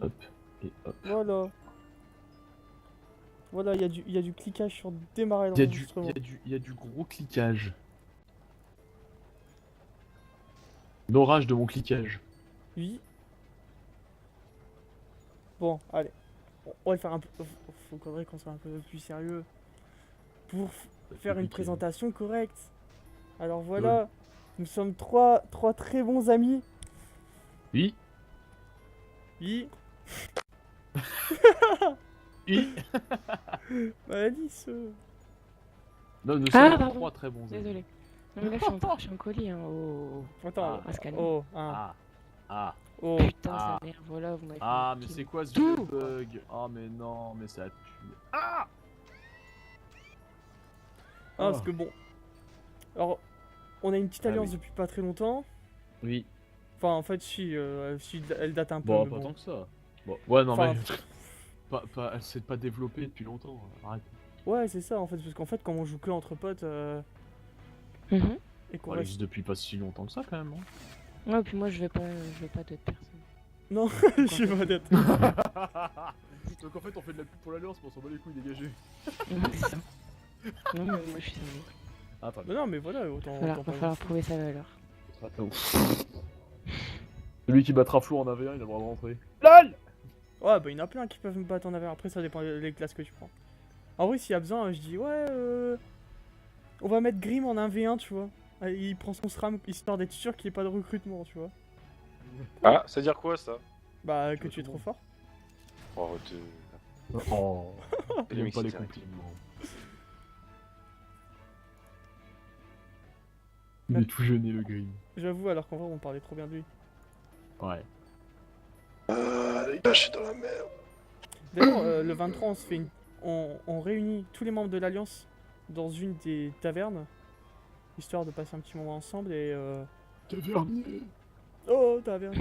hop, et hop. Voilà. Voilà, il y a du cliquage sur démarrer Il y a du, il y l'enregistrement. a du, il y a du gros cliquage. L'orage de mon cliquage. Oui. Bon, allez. On va le faire un peu. Faudrait qu'on soit un peu plus sérieux pour C'est faire une compliqué. Hein. présentation correcte. Alors Lol. voilà, nous sommes trois très bons amis. Oui, Oui. oui. Bah Alice. Non, nous Ah, sommes pardon. trois très bons amis. Désolé. Non, mais là, je suis en colis, hein. Oh. Attends. Ah, On va se calmer. Oh, hein. ah, ah, Oh. Putain, ah, sa mère, voilà, vous m'avez fait ah, mais kill. c'est quoi ce Tout, vieux quoi. bug? Oh, mais non, mais ça pue. Ah! Ah, parce Oh. que bon. Alors, on a une petite Ah alliance oui. depuis pas très longtemps. Oui. Enfin, en fait, si, elle date un peu, Bon, mais pas bon. tant que ça. Bon, ouais, non, Enfin, mais elle s'est pas développée depuis longtemps. Arrête. ouais, c'est ça en fait, parce qu'en fait, quand on joue que entre potes Mhm. et qu'on Elle reste. existe depuis pas si longtemps que ça, quand même. Hein. Ouais, puis moi, je veux pas d'autres personnes. Non, je suis pas honnête. Donc en fait, on fait de la pub pour l'alliance, mais on s'en bat les couilles, dégagés. C'est ça. Non, mais moi, je suis sérieux. Ah, pas Mais non, mais voilà, autant Va pas. falloir prouver sa valeur. Celui qui battra Flo en AV1, il a le droit de rentrer. LOL! Ouais, bah il y en a plein qui peuvent me battre en AVR. Après, ça dépend des classes que tu prends. En vrai, s'il y a besoin, je dis ouais, on va mettre Grim en 1v1, tu vois. Ah, il prend son SRAM histoire d'être sûr qu'il n'y ait pas de recrutement, tu vois. Ah, ça veut dire quoi ça? Bah, que vois tu es tout trop le fort. Oh, Oh, Les j'aime mecs, pas les c'est direct. compliments. Il est tout gêné, le Grim. J'avoue, alors qu'en vrai, on parlait trop bien de lui. Ouais. Ah, les gars, je suis dans la merde. D'ailleurs, le 23, on se fait on réunit tous les membres de l'Alliance dans une des tavernes, histoire de passer un petit moment ensemble et Tavernier! oh, taverne.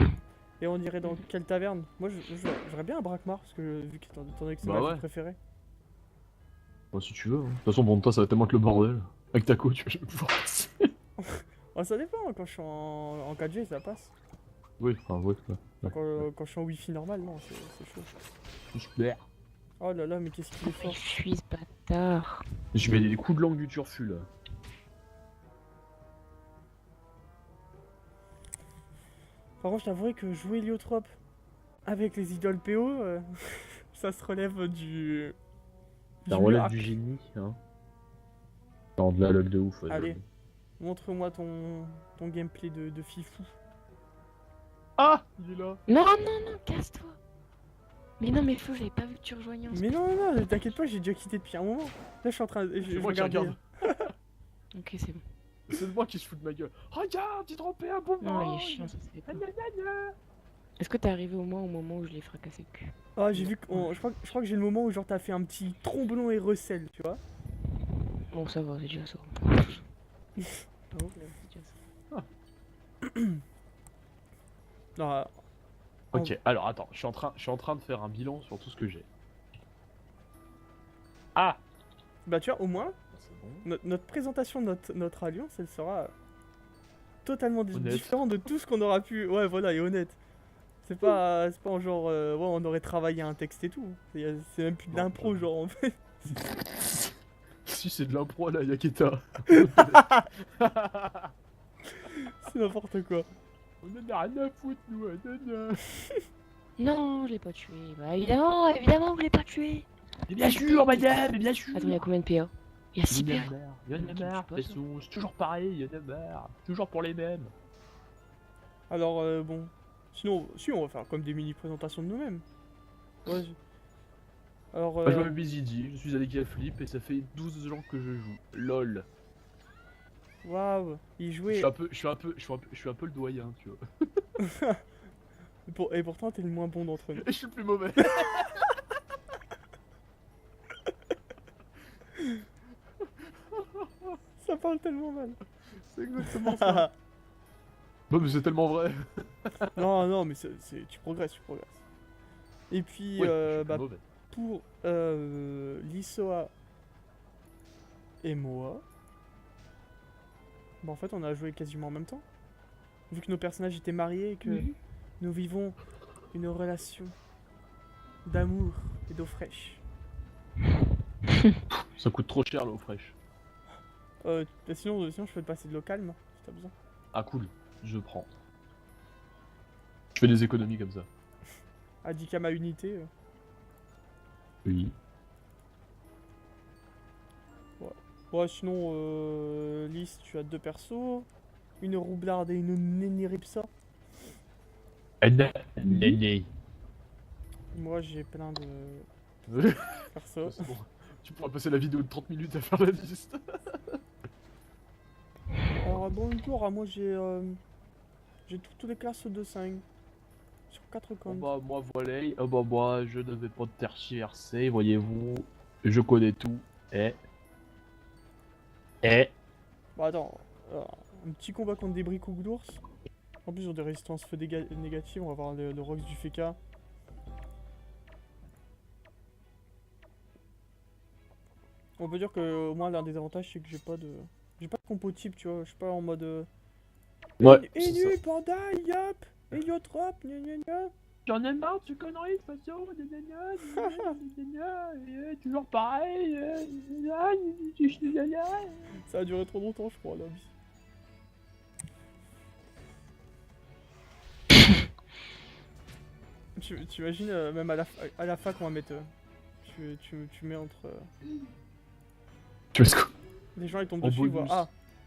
Et on irait dans quelle taverne? Moi, j'aurais bien un Brakmar, parce que vu qu'étant donné que c'est Bah ma ouais. ville préférée. Bah, si tu veux. Hein. De toute façon, pour toi, ça va tellement être le bordel. Avec ta co, tu vas jamais pouvoir passer. Oh, ça dépend, quand je suis en 4G, ça passe. Oui, enfin, ouais, ouais. Quand je suis en Wi-Fi normal, non, c'est chaud. Super. Oh là là, mais qu'est-ce qu'il est Il fort. fuit ce bâtard. Je mets des coups de langue du turfu, là. Par contre, je t'avouerais que jouer Héliotrope avec les idoles PO, ça se relève Ça du relève miracle. du génie, hein. Non, de la log de ouf. Ouais, Allez. j'avoue. Montre-moi ton gameplay de fifou. Ah! Il est là. Non, non, non, casse-toi. Mais non, mais Flo, j'avais pas vu que tu rejoignais en Mais non, non, non, t'inquiète pas, j'ai déjà quitté depuis un moment. Là, je suis en train de. C'est moi qui regardais. regarde. Ok, c'est bon. C'est de moi qui se fout de ma gueule. Regarde, j'ai trompé un bonbon! Non, il est chiant, ça se fait pas. Est-ce que t'es arrivé au moment où je l'ai fracassé le cul? Ah, j'ai vu que. Je crois que j'ai le moment où, genre, t'as fait un petit tromblon et recel, tu vois. Bon, ça va, c'est déjà ça. Oh, là, c'est déjà ça. Non, Ok, alors attends, je suis en train de faire un bilan sur tout ce que j'ai. Ah! bah, tu vois, au moins, C'est bon. notre présentation de notre alliance, elle sera totalement Honnête. différente de tout ce qu'on aura pu. Ouais, voilà, et honnête. C'est pas en genre. Ouais, on aurait travaillé un texte et tout. C'est même plus de Non, l'impro, pas genre, en fait. Si c'est de l'impro là, Yaketa. C'est n'importe quoi. On en a rien à foutre, nous, nanana. Non, je l'ai pas tué. Bah, évidemment, évidemment que je l'ai pas tué. Mais bien sûr, madame, mais bien sûr! Attends, il y a combien de PA? Il y a 6 Il y en PA. a marre, il y en a Ok, marre, je de sais toute pas, façon, c'est toujours pareil, il y en a marre. Toujours pour les mêmes. Alors, bon. Sinon, si, on va faire comme des mini-présentations de nous-mêmes. Ouais. Alors, Moi, je m'appelle Bizidi, je suis avec Flip et ça fait 12 ans que je joue. LOL. waouh, il Je jouait. suis un peu le doyen, tu vois. Et pourtant, t'es le moins bon d'entre nous. Et je suis le plus mauvais. Ça parle tellement mal. C'est exactement ça. Non, mais c'est tellement vrai. Non, non, mais tu progresses, tu progresses. Et puis, Oui, je suis le bah, plus mauvais. pour Lisoa et moi, bah, en fait, on a joué quasiment en même temps. Vu que nos personnages étaient mariés et que nous vivons une relation d'amour et d'eau fraîche. Ça coûte trop cher l'eau fraîche. Bah sinon je peux te passer de l'eau calme si t'as besoin. Ah cool, je prends. Je fais des économies comme ça. À 10 km à unité. Oui. Ouais, sinon, Lys, tu as 2 persos. Une roublarde et une Nénéripsa. Moi, j'ai plein de persos. C'est bon. Tu pourras passer la vidéo de 30 minutes à faire la liste. Alors, bonjour, moi j'ai toutes les classes de 5. Sur 4 Oh comptes. bah moi voilà, oh bah moi je ne vais pas tergiverser, voyez-vous, je connais tout, et... Bah attends, un petit combat contre des bricots d'ours. En plus, ils ont des résistances feu négatives, on va voir le Rox du FK. On peut dire que au moins l'un des avantages c'est que j'ai pas de compo type, tu vois, je suis pas en mode Ouais, et c'est ça. nu panda yop héliotrope gna gna gna. J'en ai marre de ces conneries de toute façon, toujours pareil, Ça a duré trop longtemps je crois là. Tu imagines même à la fac on va mettre tu mets entre Tu veux ce quoi? les gens ils tombent En dessus ils voient bonus.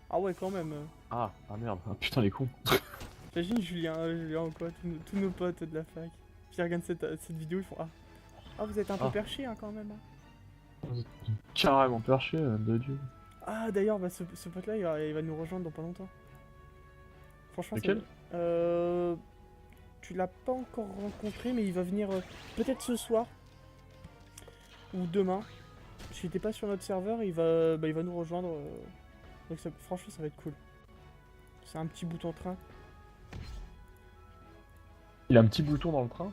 ah ouais quand même. Ah merde, ah, putain les cons. J'imagine Julien ou quoi, tous nos potes de la fac. Qui regardent cette vidéo, ils font ah vous êtes un peu Ah. perché hein, quand même. Hein. Carrément perché, de dieu. Ah d'ailleurs, bah, ce pote là il va nous rejoindre dans pas longtemps. Franchement, Lequel? tu l'as pas encore rencontré, mais il va venir peut-être ce soir ou demain. Parce qu'il était pas sur notre serveur, il va nous rejoindre. Donc franchement, ça va être cool. C'est un petit bouton train. Il a un petit bouton dans le train.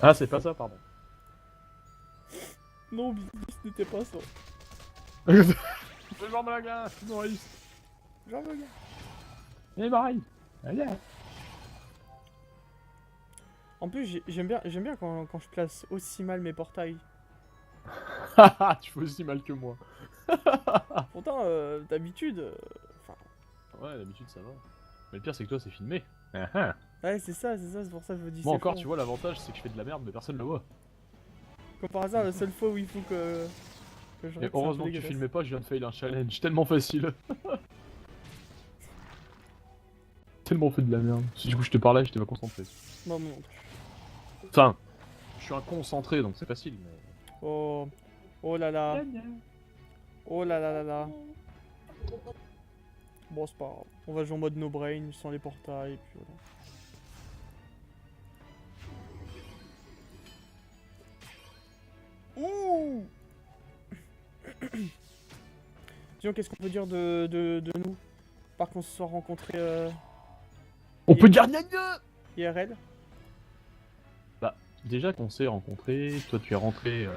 Ah c'est pas ça, pardon. Non, ce n'était pas ça. Le genre de la glace, Maurice. Genre, le gars. Et pareil. Allez. En plus, j'aime bien quand je place aussi mal mes portails. Tu fais aussi mal que moi. Pourtant, d'habitude... Ouais, d'habitude ça va. Mais le pire c'est que toi c'est filmé. Ouais, c'est ça, c'est pour ça que je me dis Moi c'est encore, faux. tu vois, l'avantage c'est que je fais de la merde mais personne le voit. Comme par hasard, la seule fois où il faut que je Et règle, c'est un peu heureusement que tu dégueulasse. filmais pas, je viens de fail un challenge tellement facile. Tellement fait de la merde. Si du coup je te parlais, j'étais pas concentré. Non, non. Enfin, je suis inconcentré donc c'est facile mais... Oh. Oh là là. Oh là là là là. Bon, c'est pas grave. On va jouer en mode no brain, sans les portails, et puis voilà. Ouh. Disons, qu'est-ce qu'on peut dire de nous? Par qu'on se soit rencontrés On peut dire gna gna. IRL. Déjà qu'on s'est rencontrés, toi tu es rentré...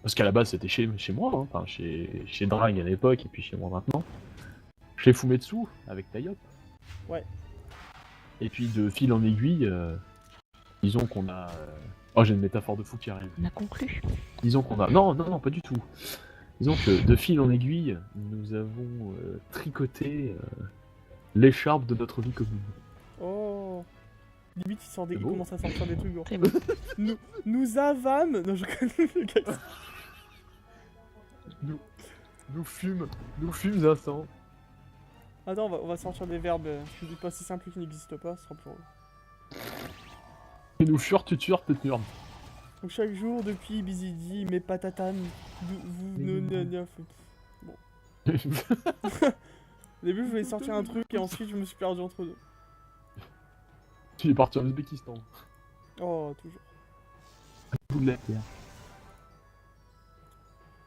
parce qu'à la base c'était chez moi, hein, enfin chez Drag à l'époque et puis chez moi maintenant. Chez Fumetsu, avec Taiyop. Ouais. Et puis de fil en aiguille, disons qu'on a... Oh j'ai une métaphore de fou qui arrive. On a conclu. Disons qu'on a... Non, non, non, pas du tout. Disons que de fil en aiguille, nous avons tricoté l'écharpe de notre vie commune. Oh. Limite, il beau. commence à sortir des trucs. Genre. C'est bon. Nous avâmes. Non, je connais le gars. Nous fûmes à sang. Attends, on va sortir des verbes pas si simples qui n'existent pas, ce sera plus drôle. Et nous furent tutur tetnurm. Donc chaque jour, depuis Bizidi, mes patatanes, Bon. Au début, je voulais sortir un truc et ensuite, je me suis perdu entre deux. Tu es parti en Ouzbékistan. Oh, toujours. Bout de la terre.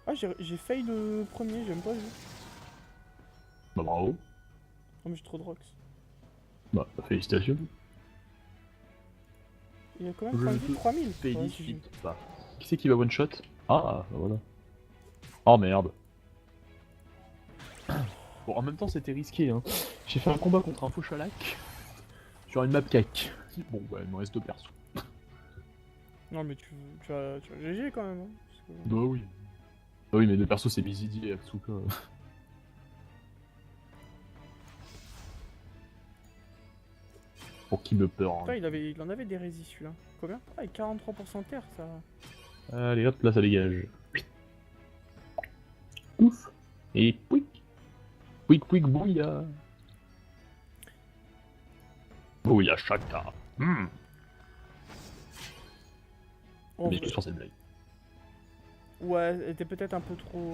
Ah, j'ai failli le premier, j'aime pas le jeu. Bah bravo. Oh, mais j'ai trop de rocks. Bah félicitations. Il y a quand même Je combien de te vie 3000. Ouais, Félicite pas. Qui c'est qui va one shot? Ah, bah voilà. Oh merde. Bon, en même temps c'était risqué hein. J'ai fait un combat contre un faux chalac sur une map cake. Bon bah il me reste 2 persos. Non, mais tu as GG quand même. Hein, parce que- Bah oui. Bah oui, mais le perso c'est Mizidi et Atsuka. Pour qui me peur. Putain, Hein. il en avait des résis celui-là. Combien? Ah, et 43% de terre, ça. Allez hop, là ça dégage. Ouf. Et pouic. Pouic pouic bouilla. Bouilla chaka. Oh, Mais je suis sur cette blague. ouais, elle était peut-être un peu trop.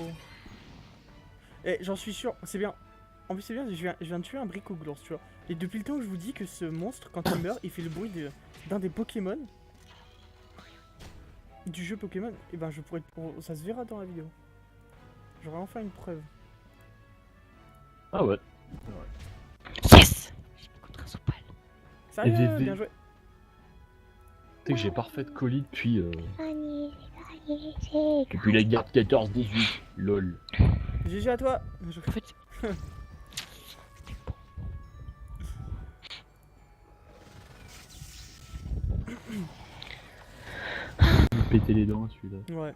Et j'en suis sûr, c'est bien. En plus, c'est bien, je viens de tuer un bricoglours, tu vois. Et depuis le temps que je vous dis que ce monstre, quand il meurt, il fait le bruit d'un des Pokémon du jeu Pokémon. Et ben, je pourrais. Ça se verra dans la vidéo. J'aurai enfin une preuve. Ah ouais. Yes. J'ai beaucoup de réseaux pâles. Sérieux, VV. bien joué. Tu sais que j'ai parfait colis depuis. Depuis la guerre de 14-18. Lol. GG à toi. En fait, Péter les dents celui-là. Ouais.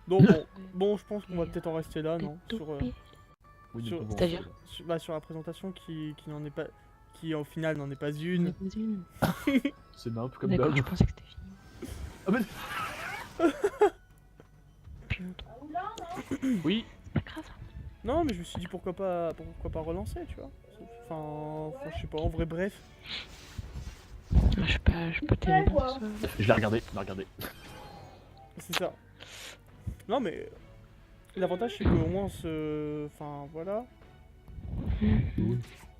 Donc bon, je pense qu'on va peut-être en rester là, non? Sur, Oui, Sur- du coup, bon, c'est-à-dire sur la présentation qui n'en est pas. Qui au final n'en est pas une. c'est nimp comme D'accord, d'hab. je pensais que c'était fini. Ah mais... Putain, Oui. c'est pas grave. Non, mais je me suis dit pourquoi pas relancer, tu vois. Enfin, je sais pas, en vrai, bref. Je suis pas terrible dans ça. Je l'ai regardé, C'est ça. Non, mais. L'avantage, c'est qu'au moins, on se. Enfin, voilà.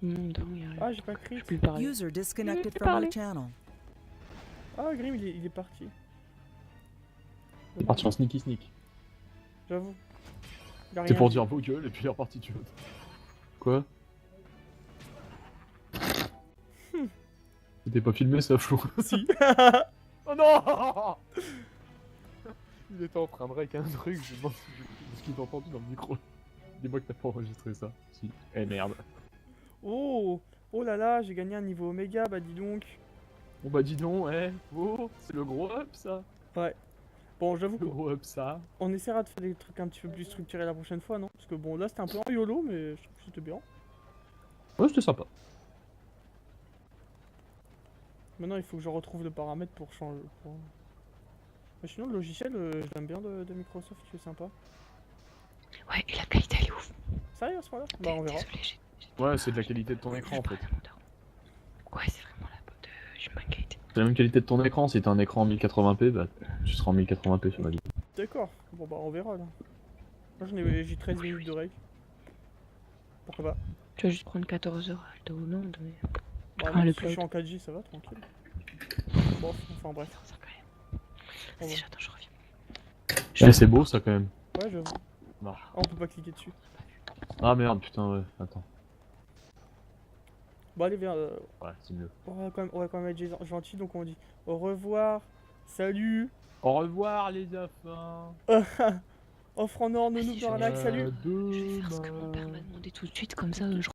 Non, il y a rien. Ah, j'ai pas Je crit. peux plus parler. User disconnected peux from parler. your channel. Ah, Grim, il est parti. Il est parti en sneaky sneak. J'avoue. Il a C'est rien pour dit. dire vos gueules et puis il est reparti tu vois. Quoi? C'était pas filmé ça, Flo? Si. Oh non! Il était en train de rec un truc, je me demande ce qu'il t'a entendu dans le micro. Dis-moi que t'as pas enregistré ça. Si. Eh merde. Oh là là, j'ai gagné un niveau Oméga, bah dis donc. Bon bah dis donc, oh, c'est le gros up ça. Ouais. Bon, j'avoue Le gros up ça. qu'on essaiera de faire des trucs un petit peu plus structurés la prochaine fois, non? Parce que bon, là c'était un peu en YOLO, mais je trouve que c'était bien. Ouais, c'était sympa. Maintenant, il faut que je retrouve le paramètre pour changer. Mais sinon, le logiciel, je l'aime bien de Microsoft, il est sympa. Ouais, et la qualité elle est ouf. Sérieux à ce moment-là? Bah, on verra. Désolé, Ouais, c'est de la qualité de ton écran en fait. Ouais, c'est vraiment la bonne human qualité. C'est la même qualité de ton écran, si t'as un écran en 1080p, bah tu seras en 1080p sur la vidéo. D'accord. Bon, bah, on verra là. Moi, j'ai 13 minutes de règle. Pourquoi pas? Tu vas juste prendre 14 heures à le download, mais Bah, Ah, même le si je suis en 4G, ça va, tranquille. Bon, enfin bref. ça quand même. Bon, Vas-y, bon. j'attends, je reviens. Eh, c'est beau ça quand même. Ouais, j'avoue. Non. Ah, on peut pas cliquer dessus. Ah merde, putain, ouais, attends. Bon, allez, viens. Ouais, c'est mieux. On va quand même être gentil, donc on dit au revoir, salut, Au revoir les enfants. offre en or, nounou, Vas-y, je barnac, vais- salut. Je vais faire ce que mon père m'a demandé tout de suite, comme ça je